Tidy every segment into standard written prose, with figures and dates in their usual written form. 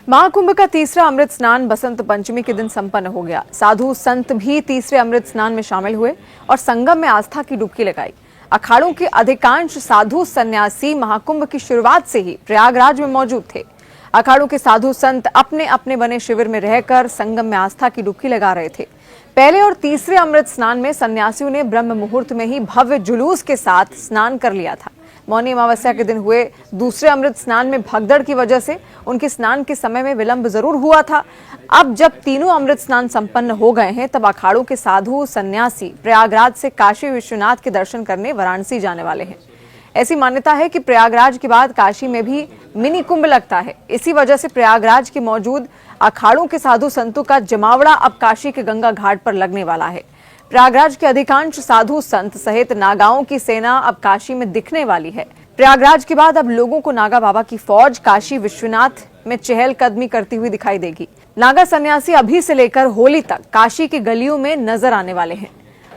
महाकुंभ का तीसरा अमृत स्नान बसंत पंचमी के दिन संपन्न हो गया। साधु संत भी तीसरे अमृत स्नान में शामिल हुए और संगम में आस्था की डुबकी लगाई। अखाड़ों के अधिकांश साधु सन्यासी महाकुंभ की शुरुआत से ही प्रयागराज में मौजूद थे। अखाड़ों के साधु संत अपने अपने बने शिविर में रहकर संगम में आस्था की डुबकी लगा रहे थे। पहले और तीसरे अमृत स्नान में सन्यासियों ने ब्रह्म मुहूर्त में ही भव्य जुलूस के साथ स्नान कर लिया था। मौनी अमावस्या के दिन हुए दूसरे अमृत स्नान में भगदड़ की वजह से उनके स्नान के समय में विलंब जरूर हुआ था। अब जब तीनों अमृत स्नान संपन्न हो गए हैं, तब अखाड़ों के साधु सन्यासी प्रयागराज से काशी विश्वनाथ के दर्शन करने वाराणसी जाने वाले हैं। ऐसी मान्यता है कि प्रयागराज के बाद काशी में भी मिनी कुंभ लगता है। इसी वजह से प्रयागराज के मौजूद अखाड़ों के साधु संतों का जमावड़ा अब काशी के गंगा घाट पर लगने वाला है। प्रयागराज के अधिकांश साधु संत सहित नागाओं की सेना अब काशी में दिखने वाली है। प्रयागराज के बाद अब लोगों को नागा बाबा की फौज काशी विश्वनाथ में चहलकदमी करती हुई दिखाई देगी। नागा सन्यासी अभी से लेकर होली तक काशी की गलियों में नजर आने वाले हैं।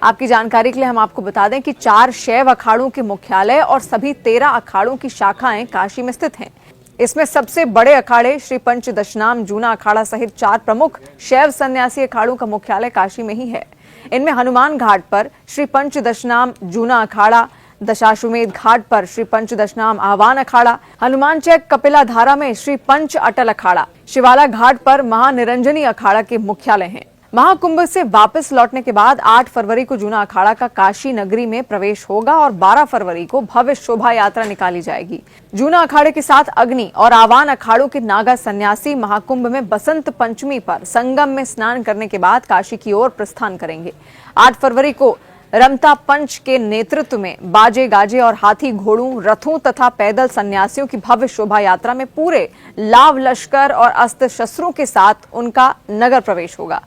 आपकी जानकारी के लिए हम आपको बता दें कि 4 शैव अखाड़ों के मुख्यालय और सभी 13 अखाड़ों की शाखाएं काशी में स्थित हैं। इसमें सबसे बड़े अखाड़े श्री पंच दशनाम जूना अखाड़ा सहित 4 प्रमुख शैव सन्यासी अखाड़ों का मुख्यालय काशी में ही है। इनमें हनुमान घाट पर श्री पंच दशनाम जूना अखाड़ा, दशाश्वमेध घाट पर श्री पंच दशनाम आह्वान अखाड़ा, हनुमान चैक कपिला धारा में श्री पंच अटल अखाड़ा, शिवाला घाट पर महानिरंजनी अखाड़ा के मुख्यालय हैं। महाकुंभ से वापस लौटने के बाद 8 फरवरी को जूना अखाड़ा का काशी नगरी में प्रवेश होगा और 12 फरवरी को भव्य शोभा यात्रा निकाली जाएगी। जूना अखाड़े के साथ अग्नि और आवान अखाड़ों के नागा सन्यासी महाकुंभ में बसंत पंचमी पर संगम में स्नान करने के बाद काशी की ओर प्रस्थान करेंगे। 8 फरवरी को रमता पंच के नेतृत्व में बाजे गाजे और हाथी घोड़ों, रथों तथा पैदल सन्यासियों की भव्य शोभा यात्रा में पूरे लाव लश्कर और अस्त्र शस्त्रों के साथ उनका नगर प्रवेश होगा।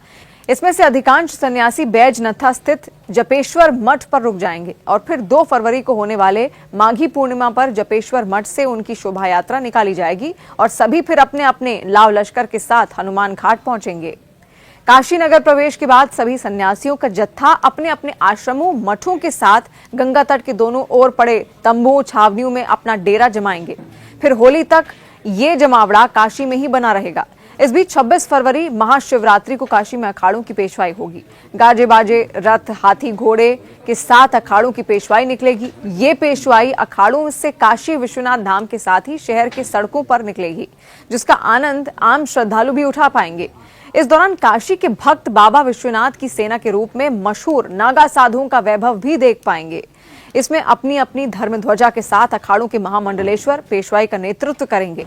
इसमें से अधिकांश सन्यासी बैजनाथ स्थित जपेश्वर मठ पर रुक जाएंगे और फिर 2 फरवरी को होने वाले माघी पूर्णिमा पर जपेश्वर मठ से उनकी शोभा यात्रा निकाली जाएगी और सभी फिर अपने अपने लाव लश्कर के साथ हनुमान घाट पहुंचेंगे। काशी नगर प्रवेश के बाद सभी सन्यासियों का जत्था अपने अपने आश्रमों, मठों के साथ गंगा तट के दोनों ओर पड़े तंबू छावनियों में अपना डेरा जमाएंगे। फिर होली तक ये जमावड़ा काशी में ही बना रहेगा। इस बीच 26 फरवरी महाशिवरात्रि को काशी में अखाड़ों की पेशवाई होगी। गाजे बाजे, रथ, हाथी घोड़े के साथ अखाड़ों की पेशवाई निकलेगी। ये पेशवाई अखाड़ों से काशी विश्वनाथ धाम के साथ ही शहर के सड़कों पर निकलेगी, जिसका आनंद आम श्रद्धालु भी उठा पाएंगे। इस दौरान काशी के भक्त बाबा विश्वनाथ की सेना के रूप में मशहूर नागा साधुओं का वैभव भी देख पाएंगे। इसमें अपनी अपनी धर्म ध्वजा के साथ अखाड़ों के महामंडलेश्वर पेशवाई का नेतृत्व करेंगे।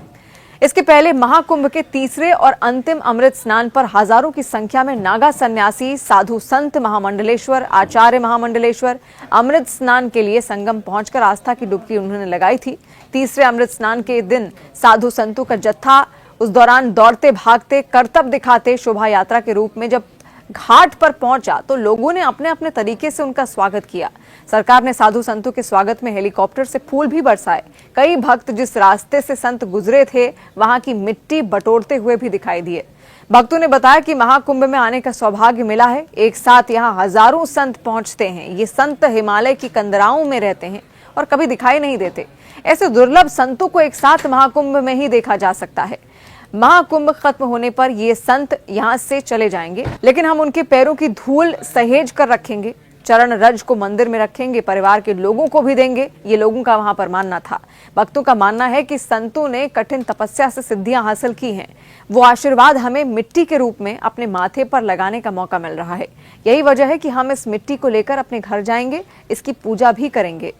इसके पहले महाकुंभ के तीसरे और अंतिम अमृत स्नान पर हजारों की संख्या में नागा सन्यासी, साधु संत, महामंडलेश्वर, आचार्य महामंडलेश्वर अमृत स्नान के लिए संगम पहुंचकर आस्था की डुबकी उन्होंने लगाई थी। तीसरे अमृत स्नान के दिन साधु संतों का जत्था उस दौरान दौड़ते भागते करतब दिखाते शोभा यात्रा के रूप में जब घाट पर पहुंचा तो लोगों ने अपने अपने तरीके से उनका स्वागत किया। सरकार ने साधु संतों के स्वागत में हेलीकॉप्टर से फूल भी बरसाए। कई भक्त जिस रास्ते से संत गुजरे थे वहां की मिट्टी बटोरते हुए भी दिखाई दिए। भक्तों ने बताया कि महाकुंभ में आने का सौभाग्य मिला है। एक साथ यहाँ हजारों संत पहुंचते हैं। ये संत हिमालय की कंदराओं में रहते हैं और कभी दिखाई नहीं देते। ऐसे दुर्लभ संतों को एक साथ महाकुंभ में ही देखा जा सकता है। महाकुंभ खत्म होने पर ये संत यहाँ से चले जाएंगे, लेकिन हम उनके पैरों की धूल सहेज कर रखेंगे। चरण रज को मंदिर में रखेंगे, परिवार के लोगों को भी देंगे। ये लोगों का वहां पर मानना था। भक्तों का मानना है कि संतों ने कठिन तपस्या से सिद्धियां हासिल की हैं। वो आशीर्वाद हमें मिट्टी के रूप में अपने माथे पर लगाने का मौका मिल रहा है। यही वजह है कि हम इस मिट्टी को लेकर अपने घर जाएंगे, इसकी पूजा भी करेंगे।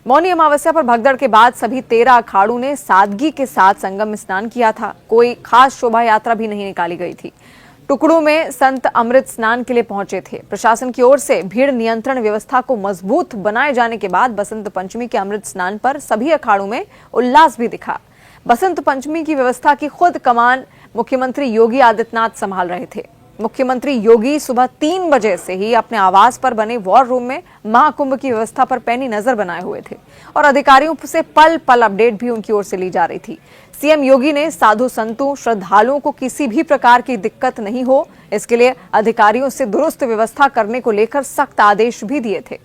मौनी अमावस्या पर भगदड़ के बाद सभी 13 अखाड़ों ने सादगी के साथ संगम में स्नान किया था। कोई खास शोभा यात्रा भी नहीं निकाली गई थी। टुकड़ों में संत अमृत स्नान के लिए पहुंचे थे। प्रशासन की ओर से भीड़ नियंत्रण व्यवस्था को मजबूत बनाए जाने के बाद बसंत पंचमी के अमृत स्नान पर सभी अखाड़ों में उल्लास भी दिखा। बसंत पंचमी की व्यवस्था की खुद कमान मुख्यमंत्री योगी आदित्यनाथ संभाल रहे थे। मुख्यमंत्री योगी सुबह 3 बजे से ही अपने आवास पर बने वॉर रूम में महाकुंभ की व्यवस्था पर पैनी नजर बनाए हुए थे और अधिकारियों से पल पल अपडेट भी उनकी ओर से ली जा रही थी। सीएम योगी ने साधु संतों, श्रद्धालुओं को किसी भी प्रकार की दिक्कत नहीं हो, इसके लिए अधिकारियों से दुरुस्त व्यवस्था करने को लेकर सख्त आदेश भी दिए थे।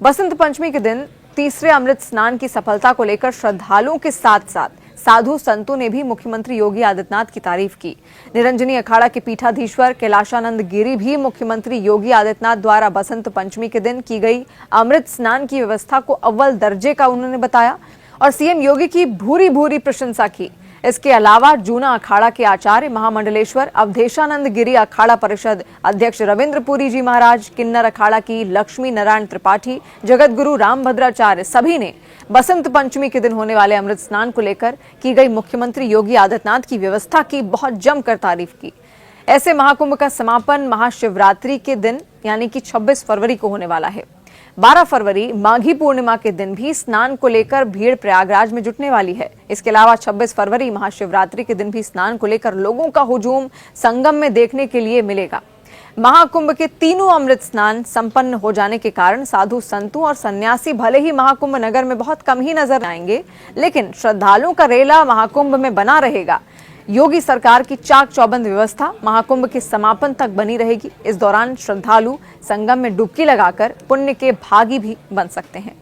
बसंत पंचमी के दिन तीसरे अमृत स्नान की सफलता को लेकर श्रद्धालुओं के साथ साथ साधु संतों ने भी मुख्यमंत्री योगी आदित्यनाथ की तारीफ की। निरंजनी अखाड़ा के पीठाधीश्वर कैलाशानंद गिरी भी मुख्यमंत्री योगी आदित्यनाथ द्वारा बसंत पंचमी के दिन की गई अमृत स्नान की व्यवस्था को अव्वल दर्जे का उन्होंने बताया और सीएम योगी की भूरी भूरी प्रशंसा की। इसके अलावा जूना अखाड़ा के आचार्य महामंडलेश्वर अवधेशानंद गिरी अखाड़ा परिषद अध्यक्ष रविंद्र पुरी जी महाराज, किन्नर अखाड़ा की लक्ष्मी नारायण त्रिपाठी, जगत गुरु रामभद्राचार्य सभी ने बसंत पंचमी के दिन होने वाले अमृत स्नान को लेकर की गई मुख्यमंत्री योगी आदित्यनाथ की व्यवस्था की बहुत जमकर तारीफ की। ऐसे महाकुंभ का समापन महाशिवरात्रि के दिन यानी कि 26 फरवरी को होने वाला है। 12 फरवरी माघी पूर्णिमा के दिन भी स्नान को लेकर भीड़ प्रयागराज में जुटने वाली है। इसके अलावा 26 फरवरी महाशिवरात्रि के दिन भी स्नान को लेकर लोगों का हुजूम संगम में देखने के लिए मिलेगा। महाकुंभ के तीनों अमृत स्नान संपन्न हो जाने के कारण साधु संतों और सन्यासी भले ही महाकुंभ नगर में बहुत कम ही नजर आएंगे, लेकिन श्रद्धालुओं का रेला महाकुंभ में बना रहेगा। योगी सरकार की चाक चौबंद व्यवस्था महाकुंभ के समापन तक बनी रहेगी। इस दौरान श्रद्धालु संगम में डुबकी लगाकर पुण्य के भागी भी बन सकते हैं।